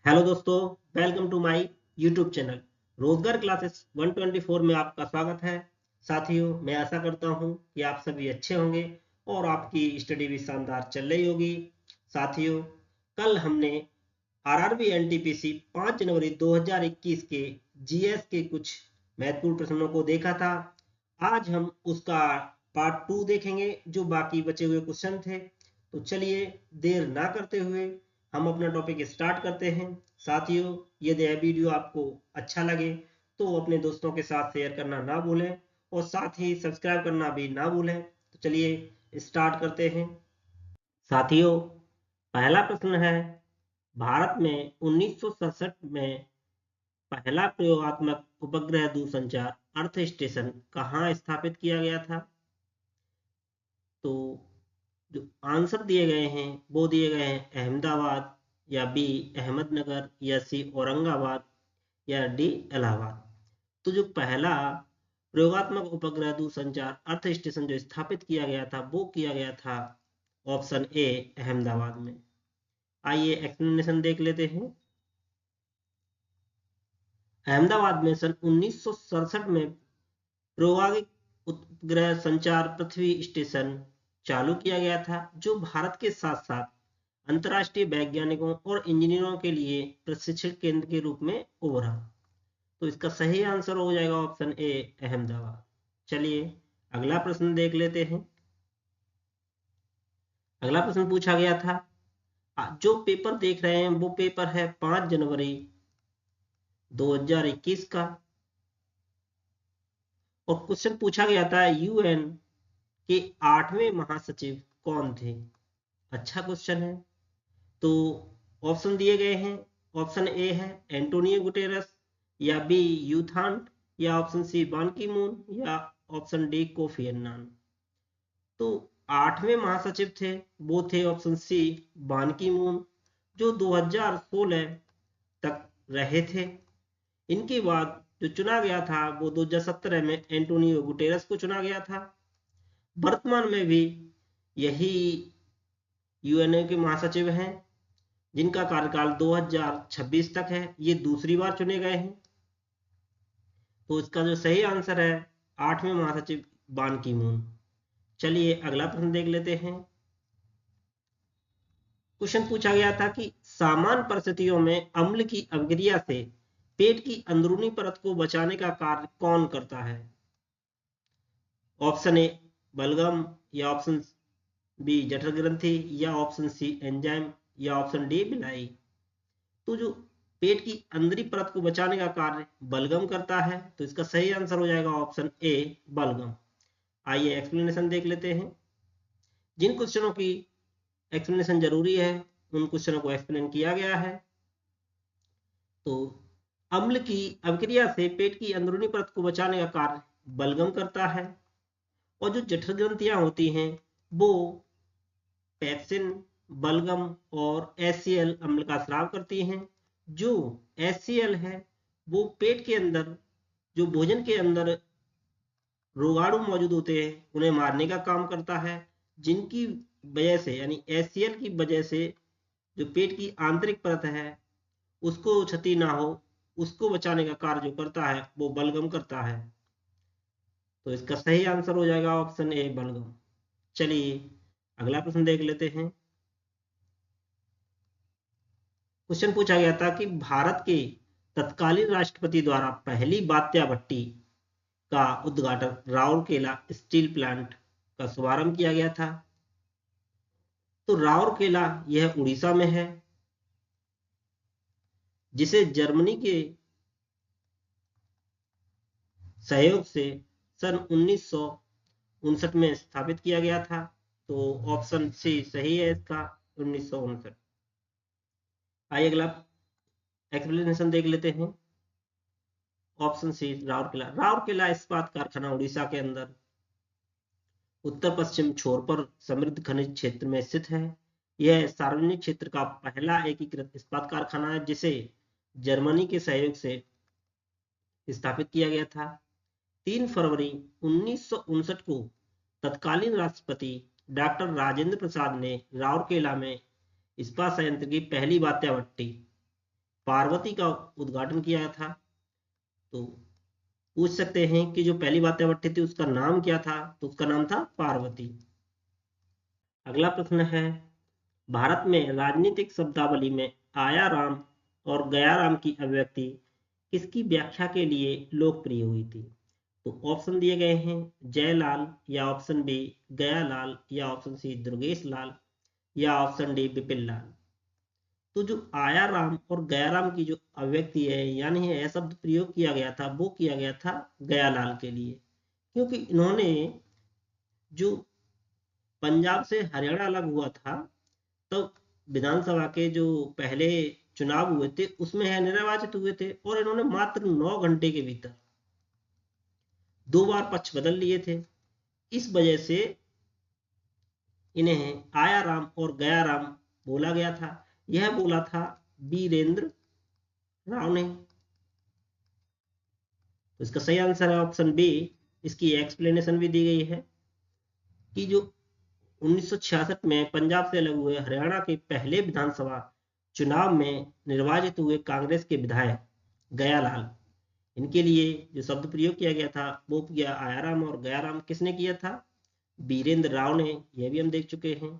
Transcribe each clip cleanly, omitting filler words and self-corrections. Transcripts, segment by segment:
Hello दोस्तों, welcome to my YouTube channel Rojgar classes 124 में आपका स्वागत है। साथियों, मैं आशा करता हूं कि आप सभी अच्छे होंगे और आपकी स्टडी भी शानदार चल रही होगी। साथियों, कल हमने आरआरबी एनटीपीसी 5 जनवरी 2021 के जीएस के कुछ महत्वपूर्ण प्रश्नों को देखा था। आज हम उसका पार्ट 2 देखेंगे, जो बाकी बचे हुए क्वेश्चन थे। तो चलिए देर ना करते हुए हम अपना टॉपिक स्टार्ट करते हैं। साथियों, यदि यह वीडियो आपको अच्छा लगे तो अपने दोस्तों के साथ शेयर करना ना भूलें और साथ ही सब्सक्राइब करना भी ना भूलें। तो चलिए स्टार्ट करते हैं। साथियों, पहला प्रश्न है, भारत में 1967 में पहला प्रयोगात्मक उपग्रह दूरसंचार अर्थ स्टेशन कहाँ स्थापित किया गया था? तो जो आंसर दिए गए हैं वो दिए गए हैं अहमदाबाद, या बी अहमदनगर, या सी औरंगाबाद, या डी इलाहाबाद। तो जो पहला प्रयोगात्मक उपग्रह दूरसंचार अर्थ स्टेशन जो स्थापित किया गया था वो किया गया था ऑप्शन ए अहमदाबाद में। आइए एक्सप्लेनेशन देख लेते हैं। अहमदाबाद में सन 1967 में प्रायोगिक उपग्रह संचार पृथ्वी स्टेशन चालू किया गया था, जो भारत के साथ साथ अंतर्राष्ट्रीय वैज्ञानिकों और इंजीनियरों के लिए प्रशिक्षण केंद्र के रूप में उभरा। तो इसका सही आंसर हो जाएगा ऑप्शन ए अहमदाबाद। चलिए अगला प्रश्न देख लेते हैं। अगला प्रश्न पूछा गया था, जो पेपर देख रहे हैं वो पेपर है 5 जनवरी 2021 का, और क्वेश्चन पूछा गया था यूएन के 8वें महासचिव कौन थे? अच्छा क्वेश्चन है। तो ऑप्शन दिए गए हैं। ऑप्शन ए है एंटोनियो गुटेरस, या बी यूथान, या ऑप्शन सी बान की मून, या ऑप्शन डी कोफी अन्नान। तो 8वें महासचिव थे वो थे ऑप्शन सी बान की मून, जो 2016 तक रहे थे। इनके बाद जो चुना गया था वो 2017 में एंटोनियो गुटेरस को चुना गया था। वर्तमान में भी यही यूएनओ के महासचिव हैं, जिनका कार्यकाल 2026 तक है। ये दूसरी बार चुने गए हैं। तो इसका जो सही आंसर है 8वें महासचिव बान की मून। चलिए अगला प्रश्न देख लेते हैं। क्वेश्चन पूछा गया था कि सामान्य परिस्थितियों में अम्ल की अवक्रिया से पेट की अंदरूनी परत को बचाने का कार्य कौन करता है? ऑप्शन ए बलगम, या ऑप्शन बी जठर ग्रंथि, या ऑप्शन सी एंजाइम, या ऑप्शन डी बिलाई। तो जो पेट की अंदरी परत को बचाने का कार्य बलगम करता है, तो इसका सही आंसर हो जाएगा ऑप्शन ए बलगम। आइए एक्सप्लेनेशन देख लेते हैं। जिन क्वेश्चनों की एक्सप्लेनेशन जरूरी है उन क्वेश्चनों को एक्सप्लेन किया गया है। तो अम्ल की अवक्रिया से पेट की अंदरूनी परत को बचाने का कार्य बलगम करता है, और जो जठर ग्रंथियां होती हैं वो पैप्सिन, बलगम और एचसीएल अम्ल का स्राव करती हैं। जो एचसीएल है वो पेट के अंदर जो भोजन के अंदर रोगाणु मौजूद होते हैं उन्हें मारने का काम करता है, जिनकी वजह से यानी एचसीएल की वजह से जो पेट की आंतरिक परत है उसको क्षति ना हो, उसको बचाने का कार्य जो करता है वो बलगम करता है। तो इसका सही आंसर हो जाएगा ऑप्शन ए बलगम। चलिए अगला प्रश्न देख लेते हैं। क्वेश्चन पूछा गया था कि भारत के तत्कालीन राष्ट्रपति द्वारा पहली बात्या भट्टी का उद्घाटन राउरकेला स्टील प्लांट का शुभारंभ किया गया था। तो राउरकेला यह उड़ीसा में है, जिसे जर्मनी के सहयोग से सन 1959 में स्थापित किया गया था। तो ऑप्शन सी सही है इसका, 1959। आइए अगला एक्सप्लेनेशन देख लेते हैं। Option C Rourkela. राउरकेला इस्पात कारखाना उड़ीसा के अंदर उत्तर पश्चिम छोर पर समृद्ध खनिज क्षेत्र में स्थित है। यह सार्वजनिक क्षेत्र का पहला एकीकृत इस्पात कारखाना है, जिसे जर्मनी के सहयोग से स्थापित किया गया था। 3 फरवरी 1959 को तत्कालीन राष्ट्रपति डॉक्टर राजेंद्र प्रसाद ने राउरकेला में इस्पात संयंत्र की पहली बात्या भट्टी पार्वती का उद्घाटन किया था? तो पूछ सकते हैं कि जो पहली वात्यावट्टी थी उसका नाम क्या था? तो उसका नाम था पार्वती। अगला प्रश्न है, भारत में राजनीतिक शब्दावली में आया राम और गया राम की अभिव्यक्ति किसकी व्याख्या के लिए लोकप्रिय हुई थी? तो ऑप्शन दिए गए हैं, जयलाल, या ऑप्शन बी गयालाल, या ऑप्शन सी दुर्गेश लाल, या ऑप्शन डी बिपिन लाल। तो जो आया राम और गया राम की जो अभिव्यक्ति है, यानी यह शब्द प्रयोग किया गया था, वो किया गया था गयालाल के लिए, क्योंकि इन्होंने जो पंजाब से हरियाणा अलग हुआ था, तो विधानसभा के जो पहले चुनाव हुए थे उसमें है निर्वाचित हुए थे, और इन्होंने मात्र 9 घंटे के भीतर 2 बार पक्ष बदल लिए थे। इस वजह से इन्हें आया राम और गया राम बोला गया था। यह बोला था वीरेंद्र राव ने। तो इसका सही आंसर है ऑप्शन बी। इसकी एक्सप्लेनेशन भी दी गई है कि जो 1966 में पंजाब से अलग हुए हरियाणा के पहले विधानसभा चुनाव में निर्वाचित हुए कांग्रेस के विधायक गयालाल, इनके लिए जो शब्द प्रयोग किया गया था वो किया आयाराम, और गयाराम किसने किया था? वीरेंद्र राव ने। यह भी हम देख चुके हैं।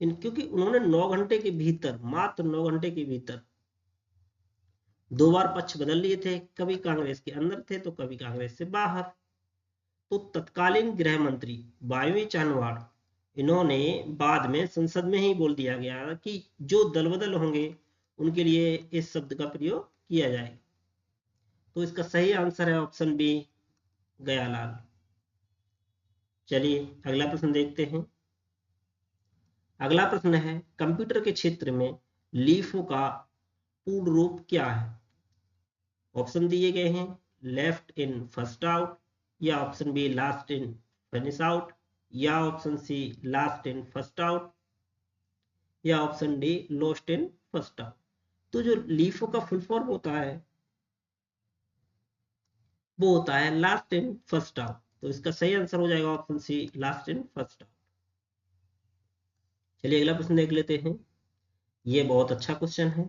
क्योंकि उन्होंने 9 घंटे के भीतर, मात्र 9 घंटे के भीतर 2 बार पक्ष बदल लिए थे, कभी कांग्रेस के अंदर थे तो कभी कांग्रेस से बाहर। तो तत्कालीन गृह मंत्री वायवी चानवाड़, इन्होंने बाद में संसद में ही बोल दिया गया कि जो दल बदल होंगे उनके लिए इस शब्द का प्रयोग किया जाएगा। तो इसका सही आंसर है ऑप्शन बी गयालाल। चलिए अगला प्रश्न देखते हैं। अगला प्रश्न है, कंप्यूटर के क्षेत्र में लीफो का पूर्ण रूप क्या है? ऑप्शन दिए गए हैं, लेफ्ट इन फर्स्ट आउट, या option B last in finish out, या option C last in first out, या option D lost in first out. तो जो लीफो का फुल फॉर्म होता है वो होता है लास्ट इन फर्स्ट आउट। तो इसका सही आंसर हो जाएगा option C last in first out. चलिए अगला प्रश्न देख लेते हैं। ये बहुत अच्छा क्वेश्चन है।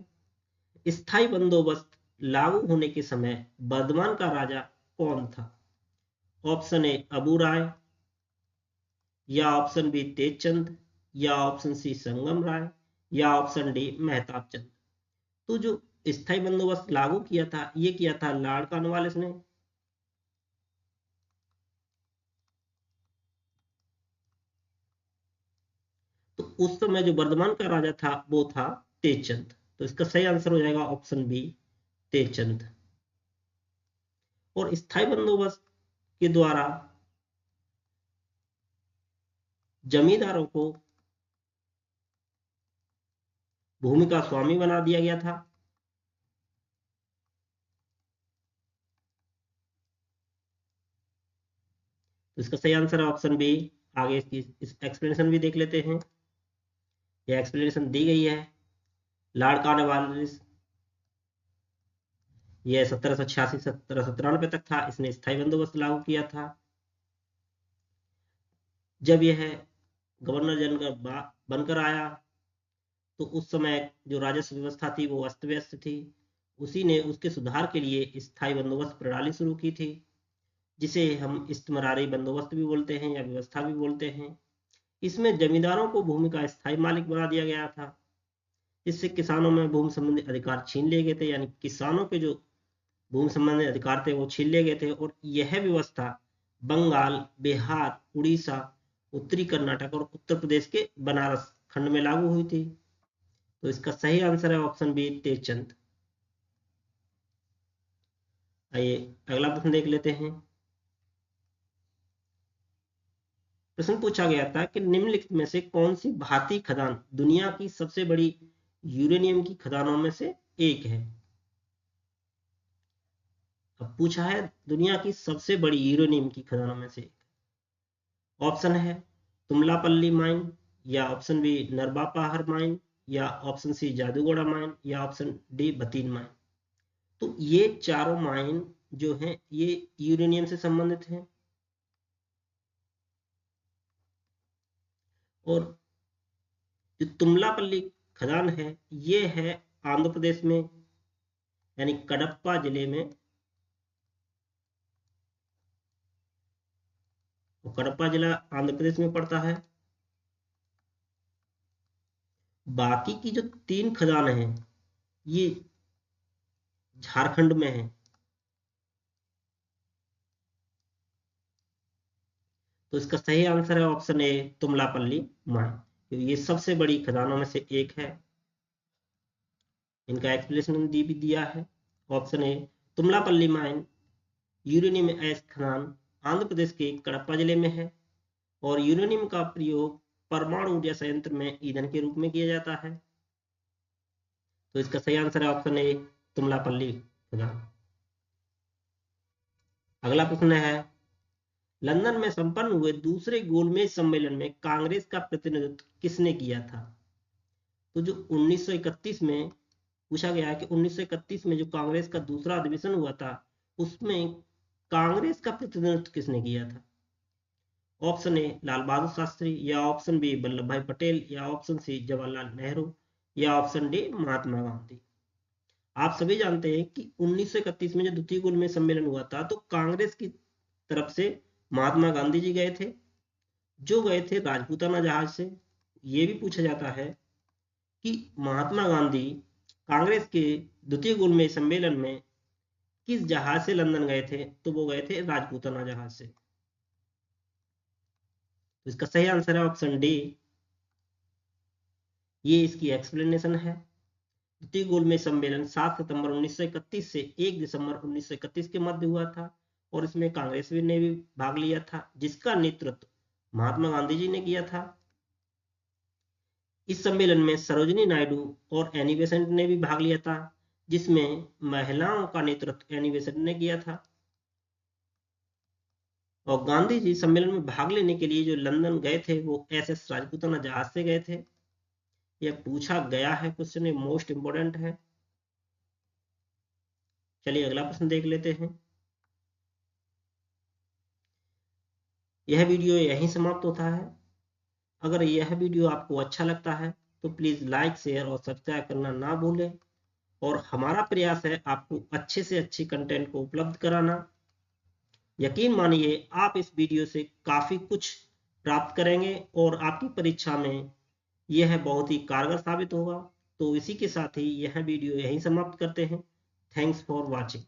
स्थायी बंदोबस्त लागू होने के समय बर्धमान का राजा कौन था? ऑप्शन ए अबू राय, या ऑप्शन बी तेजचंद, या ऑप्शन सी संगम राय, या ऑप्शन डी मेहताब चंद। तो जो स्थायी बंदोबस्त लागू किया था ये किया था लॉर्ड कॉर्नवालिस ने। तो उस समय जो वर्धमान का राजा था वो था तेजचंद। तो इसका सही आंसर हो जाएगा ऑप्शन बी तेजचंद। और स्थायी बंदोबस्त के द्वारा जमींदारों को भूमि का स्वामी बना दिया गया था। तो इसका सही आंसर है ऑप्शन बी। आगे इसकी इस एक्सप्लेनेशन भी देख लेते हैं। यह एक्सप्लेनेशन दी गई है। लॉर्ड कॉर्नवालिस, यह 1786 1793 तक था, इसने स्थायी बंदोबस्त लागू किया था। जब यह गवर्नर जनरल बनकर आया तो उस समय जो राजस्व व्यवस्था थी वो अस्त व्यस्त थी। उसी ने उसके सुधार के लिए स्थायी बंदोबस्त प्रणाली शुरू की थी, जिसे हम इस्तेमारी बंदोबस्त भी बोलते हैं या व्यवस्था भी बोलते हैं। इसमें जमींदारों को भूमि का स्थायी मालिक बना दिया गया था, जिससे किसानों में भूमि संबंधी अधिकार छीन लिए गए थे, यानी किसानों के जो भूमि संबंधी अधिकार थे वो छीन लिए गए थे। और यह व्यवस्था बंगाल, बिहार, उड़ीसा, उत्तरी कर्नाटक और उत्तर प्रदेश के बनारस खंड में लागू हुई थी। तो इसका सही आंसर है ऑप्शन बी तेजचंद। आइए अगला प्रश्न देख लेते हैं। प्रश्न पूछा गया था कि निम्नलिखित में से कौन सी भाती खदान दुनिया की सबसे बड़ी यूरेनियम की खदानों में से एक है? अब पूछा है दुनिया की सबसे बड़ी यूरेनियम की खदानों में से। ऑप्शन है तुमलापल्ली माइन, या ऑप्शन बी नरबापाहर माइन, या ऑप्शन सी जादूगोड़ा माइन, या ऑप्शन डी बतीन माइन। तो ये चारों माइन जो हैं ये यूरेनियम से संबंधित हैं। और जो तुमलापल्ली खदान है ये है आंध्र प्रदेश में, यानी कडप्पा जिले में, तो कडप्पा जिला आंध्र प्रदेश में पड़ता है। बाकी की जो 3 खदानें हैं ये झारखंड में है। तो इसका सही आंसर है ऑप्शन ए, तुमलापल्ली माइन। तो ये सबसे बड़ी खदानों में से एक है। इनका एक्सप्लेनेशन भी दिया है। Option A, Tummalapalle mine uranium एस खदान आंध्र प्रदेश के कडप्पा जिले में है और यूरेनियम का प्रयोग परमाणु ऊर्जा संयंत्र में ईंधन के रूप में किया जाता है। तो इसका सही आंसर है ऑप्शन ए, तुमलापल्ली खदान। अगला प्रश्न है, लंदन में संपन्न हुए दूसरे गोलमेज सम्मेलन में कांग्रेस का प्रतिनिधित्व किसने किया था? तो जो 1931 में पूछा गया है कि 1931 में जो कांग्रेस का दूसरा अधिवेशन हुआ था उसमें कांग्रेस का प्रतिनिधित्व किसने किया था? ऑप्शन ए, लाल बहादुर शास्त्री, या ऑप्शन बी, वल्लभ भाई पटेल, या ऑप्शन सी, जवाहरलाल नेहरू, या ऑप्शन डी, महात्मा गांधी। आप सभी जानते हैं कि 1931 में जो द्वितीय गोलमेज सम्मेलन हुआ था तो कांग्रेस की तरफ से महात्मा गांधी जी गए थे, जो गए थे राजपूताना जहाज से। यह भी पूछा जाता है कि महात्मा गांधी कांग्रेस के द्वितीय गोलमेज सम्मेलन में किस जहाज से लंदन गए थे? तो वो गए थे राजपूताना जहाज से। तो इसका सही आंसर है ऑप्शन डी। ये इसकी एक्सप्लेनेशन है। द्वितीय गोलमेज सम्मेलन 7 सितंबर 1931 से 1 दिसंबर 1931 के मध्य हुआ था और इसमें कांग्रेस ने भी भाग लिया था, जिसका नेतृत्व महात्मा गांधी जी ने किया था। इस सम्मेलन में सरोजिनी नायडू और एनी बेसेंट ने भी भाग लिया था, जिसमें महिलाओं का नेतृत्व एनी बेसेंट ने किया था। और गांधी जी सम्मेलन में भाग लेने के लिए जो लंदन गए थे वो एसएस राजपूताना जहाज से गए थे। यह पूछा गया है क्वेश्चन, ये मोस्ट इंपोर्टेंट है। चलिए अगला प्रश्न देख लेते हैं। यह वीडियो यहीं समाप्त होता है। अगर यह वीडियो आपको अच्छा लगता है तो प्लीज लाइक, शेयर और सब्सक्राइब करना ना भूलें। और हमारा प्रयास है आपको अच्छे से अच्छी कंटेंट को उपलब्ध कराना। यकीन मानिए आप इस वीडियो से काफी कुछ प्राप्त करेंगे और आपकी परीक्षा में यह बहुत ही कारगर साबित होगा। तो इसी के साथ ही यह वीडियो यहीं समाप्त करते हैं। Thanks for watching.